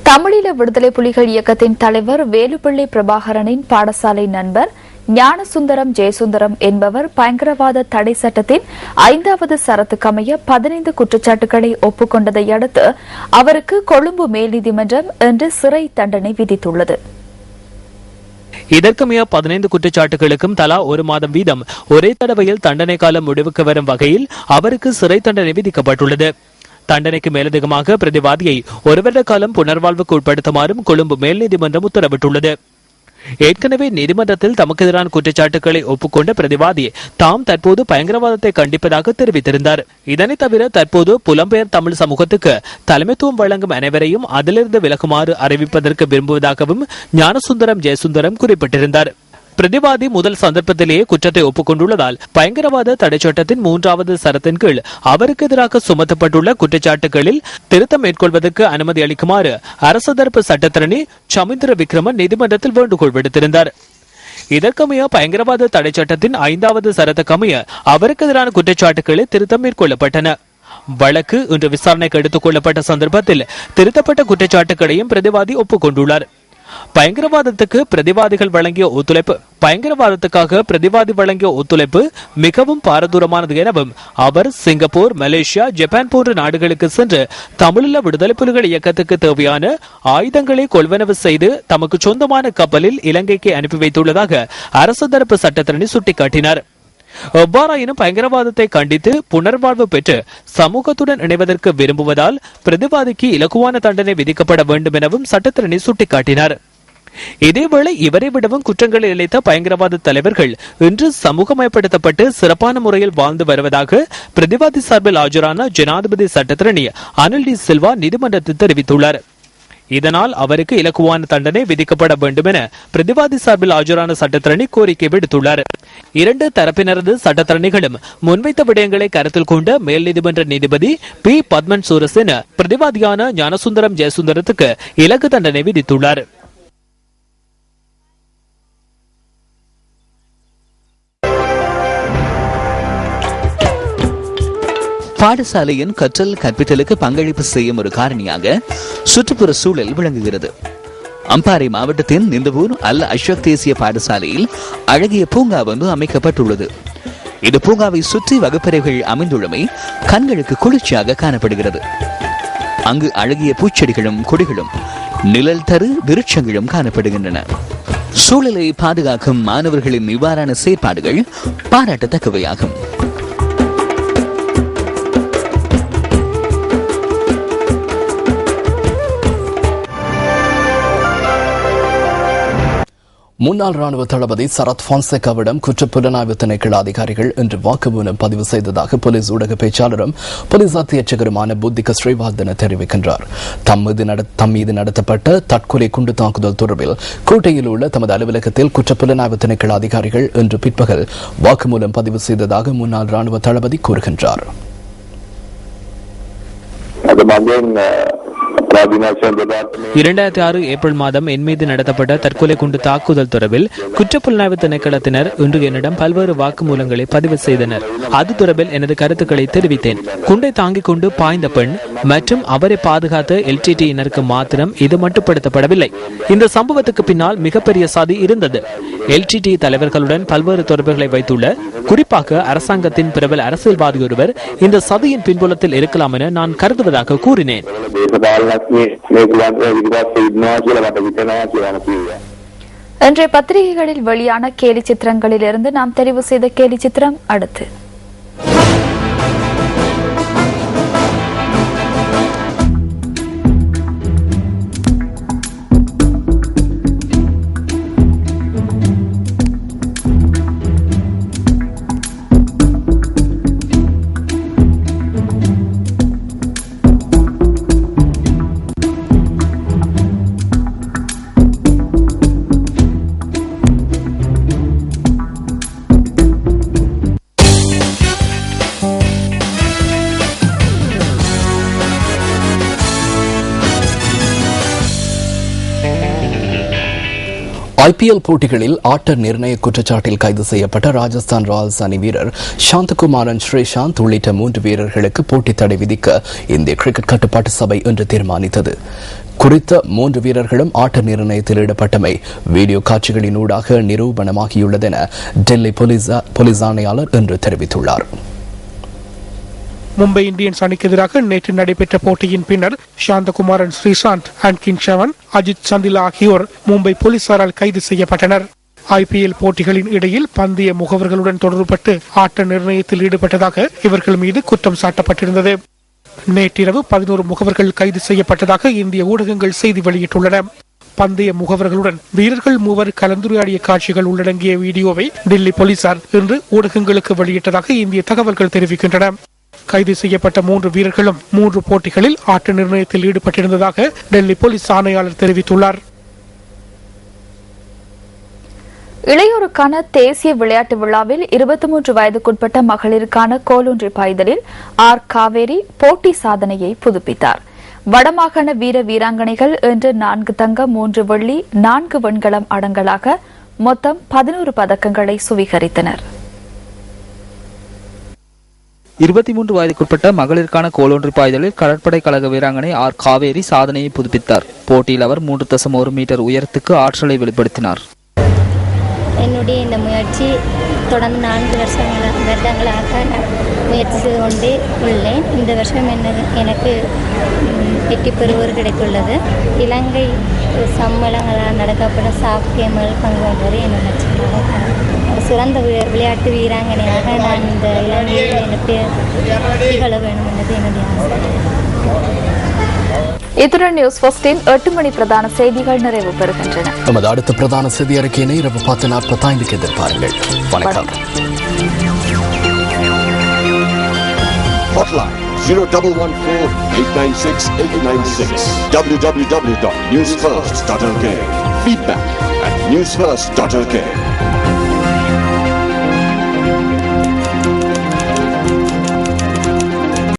தமிழீழ விடுதலை புலிகள் இயக்கத்தின் தலைவர் வேலுப்பிள்ளை பிரபாகரனின் பாடசாலை நண்பர் ஞானசுந்தரம் ஜெயசுந்தரம் என்பவர் பயங்கரவாத தடை சட்டத்தின் 5வது சரத்துக்கமைய 15 குற்றச்சாட்டுகளை ஒப்புக்கொண்டதை அடுத்து அவருக்கு கொழும்பு மேல் நீதிமன்றம் இன்று சிறை தண்டனை விதித்துள்ளது. இதற்கமைய 15 குற்றச்சாட்டுகளுக்கும் தலா 1 மாதம் வீதம் ஒரே தடவையில் தண்டனை காலம் முடிவுக்கு வரும் வகையில் அவருக்கு சிறை தண்டனை விதிக்கப்பட்டுள்ளது. தண்டனைக்கு மேலதிகமாக பிரதிவாதியை 1 வருட காலம் புனர்வாழ்வுக்கு உட்படுத்துமாறும் கொழும்பு மேல் நீதிமன்றம் உத்தரவிட்டுள்ளது. ஏற்கனவே நீதிமன்றத்தில் தமக்கு எதிரான குற்றச்சாட்டுகளை ஒப்புக்கொண்ட பிரதிவாதி தாம் தற்போது பயங்கரவாதத்தை கண்டிப்பதாக தெரிவித்திருந்தார். இதனை தவிர தற்போது புலம்பெயர் தமிழ் சமூகத்துக்கு தலைமைத்துவம் வழங்கும் அனைவரையும் அதிலிருந்து விலகுமாறு அறிவிப்பதற்கு விரும்புவதாகவும் ஞானசுந்தரம் ஜெயசுந்தரம் குறிப்பிட்டிருந்தார். பிரதிவாதி முதல் சந்தர்ப்பத்திலேயே குற்றத்தை ஒப்புக்கொண்டுள்ளதால் பயங்கரவாத தடை சட்டத்தின் 3வது சரத்தின் கீழ் அவருக்கு எதிராக சுமத்தப்பட்டுள்ள குற்றச்சாட்டுகளில் திருத்தம் மேற்கொள்வதற்கு அனுமதி அளிக்குமாறு அரசு தரப்பு சட்டத்தரணி சமிந்திர விக்ரமன் நீதிமன்றத்தில் வேண்டுகோள் விடுத்திருந்தார். இதற்கமைய பயங்கரவாத தடை சட்டத்தின் 5வது சரத்துக்கமைய அவருக்கு எதிரான குற்றச்சாட்டுகளில் திருத்தம் மேற்கொள்ளப்பட்டன. வழக்கு இன்று விசாரணைக்கு எடுத்துக் கொள்ளப்பட்ட சந்தர்ப்பத்தில் திருத்தப்பட்ட குற்றச்சாட்டுகளையும் பிரதிவாதி ஒப்புக்கொண்டுள்ளார். பயங்கரவாதத்துக்காக பிரதிவாதி வழங்கிய ஒத்துழைப்பு மிகவும் பாரதூரமானது எனவும் அவர் சிங்கப்பூர், மலேசியா, ஜப்பான் போன்ற நாடுகளுக்கு சென்று தமிழீழ விடுதலை புலிகள் இயக்கத்துக்கு தேவையான ஆயுதங்களை கொள்வனவு செய்து தமக்கு சொந்தமான கப்பலில் இலங்கைக்கு அனுப்பி வைத்துள்ளதாக அரசு தரப்பு சட்டத்தரணி சுட்டிக்காட்டினார். எவ்வாறாயினும் பயங்கரவாதத்தை கண்டித்து புனர்வாழ்வு பெற்று சமூகத்துடன் இணைவதற்கு விரும்புவதால் பிரதிவாதிக்கு இலகுவான தண்டனை விதிக்கப்பட வேண்டும் எனவும் சட்டத்தரணி சுட்டிக்காட்டினார். இதேவேளை இவரை விடவும் குற்றங்களை இழைத்த பயங்கரவாத தலைவர்கள் இன்று சமூகமயப்படுத்தப்பட்டு சிறப்பான முறையில் வாழ்ந்து வருவதாக பிரதிவாதி சார்பில் ஆஜரான ஜனாதிபதி சட்டத்தரணி அனில் டி சில்வா நீதிமன்றத்தில் தெரிவித்துள்ளார். இதனால் அவருக்கு இலகுவான தண்டனை விதிக்கப்பட வேண்டும் என பிரதிவாதி சார்பில் ஆஜரான சட்டத்தரணி கோரிக்கை விடுத்துள்ளார். 2 தரப்பினரது சட்டத்தரணிகளும் முன்வைத்த விடயங்களை கருத்தில் கொண்ட மேல் நீதிமன்ற நீதிபதி பி பத்மன் சூரசேன பிரதிவாதியான ஞானசுந்தரம் ஜெயசுந்தரத்துக்கு இலக்கு தண்டனை விதித்துள்ளார். பாடசாலையின் கற்றல் கற்பித்தலுக்கு பங்களிப்பு செய்யும் ஒரு காரணியாக சுற்றுப்புற சூழல் விளங்குகிறது. அம்பாறை மாவட்டத்தின் நிந்தவூர் அல் அஷ்ரக் தேசிய பாடசாலையில் அழகிய பூங்கா ஒன்று அமைக்கப்பட்டுள்ளது. இந்த பூங்காவை சுற்றி வகுப்பறைகள் அமைந்துள்ளமை கண்களுக்கு குளிர்ச்சியாக காணப்படுகிறது. அங்கு அழகிய பூச்செடிகளும் கொடிகளும் நிழல் தரு விருட்சங்களும் காணப்படுகின்றன. சூழலை பாதுகாக்கும் மாணவர்களின் இவ்வாறான செயற்பாடுகள் பாராட்டத்தக்கவையாகும். முன்னாள் ராணுவ தளபதி சரத் பான்சேகாவிடம் குற்றப்புலனாய்வு திணைக்கள அதிகாரிகள் இன்று வாக்குமூலம் பதிவு செய்ததாக போலீஸ் ஊடக பேச்சாளரும் போலீஸ் அத்தியட்சகருமான புத்திக ஸ்ரீவர்தன தெரிவிக்கின்றார். தம் மீது நடத்தப்பட்ட தற்கொலை குண்டு தாக்குதல் தொடர்பில் கோட்டையில் உள்ள தமது அலுவலகத்தில் குற்றப்புலனாய்வு திணைக்கள அதிகாரிகள் இன்று பிற்பகல் வாக்குமூலம் பதிவு செய்ததாக முன்னாள் ராணுவ தளபதி கூறுகின்றார். 2006 ஏப்ரல் மாதம் என் மீது நடத்தப்பட்ட தற்கொலை குண்டு தாக்குதல் தொடர்பில் குற்றப்புலனாய்வு திணைக்களத்தினர் இன்று என்னிடம் பல்வேறு வாக்குமூலங்களை பதிவு செய்தனர். அது தொடர்பில் எனது கருத்துக்களை தெரிவித்தேன். குண்டை தாங்கிக் கொண்டு பாய்ந்த பெண் மற்றும் அவரை பாதுகாத்த எல்டிடியினருக்கு மாத்திரம் இது மட்டுப்படுத்தப்படவில்லை. இந்த சம்பவத்துக்கு பின்னால் மிகப்பெரிய சதி இருந்தது. எல்டிடி தலைவர்களுடன் பல்வேறு தொடர்புகளை வைத்துள்ள குறிப்பாக அரசாங்கத்தின் பிரபல அரசியல்வாதி ஒருவர் இந்த சதியின் பின்புலத்தில் இருக்கலாம் என நான் கருதுவதாக கூறினேன். இன்றைய பத்திரிகைகளில் வெளியான கேலி சித்திரங்களில் இருந்து நாம் தெரிவு செய்த கேலி சித்திரம் அடுத்து. IPL போட்டிகளில் ஆட்ட நிர்ணய குற்றச்சாட்டில் கைது செய்யப்பட்ட ராஜஸ்தான் ராயல்ஸ் அணி வீரர் சாந்தகுமாரன் ஸ்ரீசாந்த் உள்ளிட்ட 3 வீரர்களுக்கு போட்டி தடை விதிக்க இந்திய கிரிக்கெட் கட்டுப்பாட்டு சபை இன்று தீர்மானித்தது. குறித்த 3 வீரர்களும் ஆட்ட நிர்ணயத்தில் ஈடுபட்டமை வீடியோ காட்சிகளினூடாக நிரூபணமாகியுள்ளது என டெல்லி போலீஸ் ஆணையாளர் இன்று தெரிவித்துள்ளார். மும்பை இந்தியன்ஸ் அணிக்கு எதிராக நேற்று நடைபெற்ற போட்டியின் பின்னர் சாந்தகுமாரன் ஸ்ரீசாந்த், அன்கின் ஷவன், அஜித் சந்திலா ஆகியோர் மும்பை போலீசாரால் கைது செய்யப்பட்டனர். IPL போட்டிகளின் இடையில் பந்தய முகவர்களுடன் தொடர்புபட்டு ஆட்ட நிர்ணயத்தில் ஈடுபட்டதாக இவர்கள் மீது குற்றம் சாட்டப்பட்டிருந்தது. நேற்றிரவு 11 முகவர்கள் கைது செய்யப்பட்டதாக இந்திய ஊடகங்கள் செய்தி வெளியிட்டுள்ளன. பந்தய முகவர்களுடன் வீரர்கள் 3 கலந்துரையாடிய காட்சிகள் உள்ளடங்கிய வீடியோவை டெல்லி போலீசார் இன்று ஊடகங்களுக்கு வெளியிட்டதாக இந்திய தகவல்கள் தெரிவிக்கின்றன. கைது செய்யப்பட்ட 3 வீரர்களும் 3 போட்டிகளில் ஆட்ட நிர்ணயத்தில் ஈடுபட்டிருந்ததாக டெல்லி போலீஸ் ஆணையாளர் தெரிவித்துள்ளார். இளையோருக்கான தேசிய விளையாட்டு விழாவில் 23 வயதுக்குட்பட்ட மகளிருக்கான கோலூன்றி பாய்தலில் காவேரி போட்டி சாதனையை புதுப்பித்தார். வடமாகாண வீர வீராங்கனைகள் இன்று 4 தங்கம், 3 வெள்ளி, 4 வெண்கலம் அடங்கலாக மொத்தம் 11 பதக்கங்களை சுவீகரித்தனர். 23 வயதுக்குட்பட்ட மகளிருக்கான கோலொன்றி பாய்தலில் கடற்படை கழக வீராங்கனை காவேரி சாதனையை புதுப்பித்தார். போட்டியில் அவர் 3.1 மீட்டர் உயரத்துக்கு ஆற்றலை வெளிப்படுத்தினார். என்னுடைய இந்த முயற்சி தொடர்ந்து 4 வருடங்களாக முயற்சி செய்து கொண்டே உள்ளேன். இந்த வருஷம் எனக்கு வெற்றி பெறுவோர் கிடைத்துள்ளது. இலங்கை சம்மேளனங்களால் நடக்கப்படும் சாஃப்ட் கேம்கள் பங்கு கொண்டது என்னுடைய லட்சியமாக. சிறந்த விளையாட்டு வீராங்கனையாக நான் இந்த இலங்கையில் எனக்கு திகழ வேண்டும் என்பது என்னுடைய ஆசை. இத்துடன் நியூஸ் ஃபர்ஸ்டின் 8 மணி பிரதான செய்திகள் நிறைவு பெறுகின்றன. நமது அடுத்த பிரதான செய்தி அறிக்கையினை இரவு 10:45 எதிர்பாருங்கள். வணக்கம். Hotline 0114-896-896 www.newsfirst.lk. Feedback at newsfirst.lk.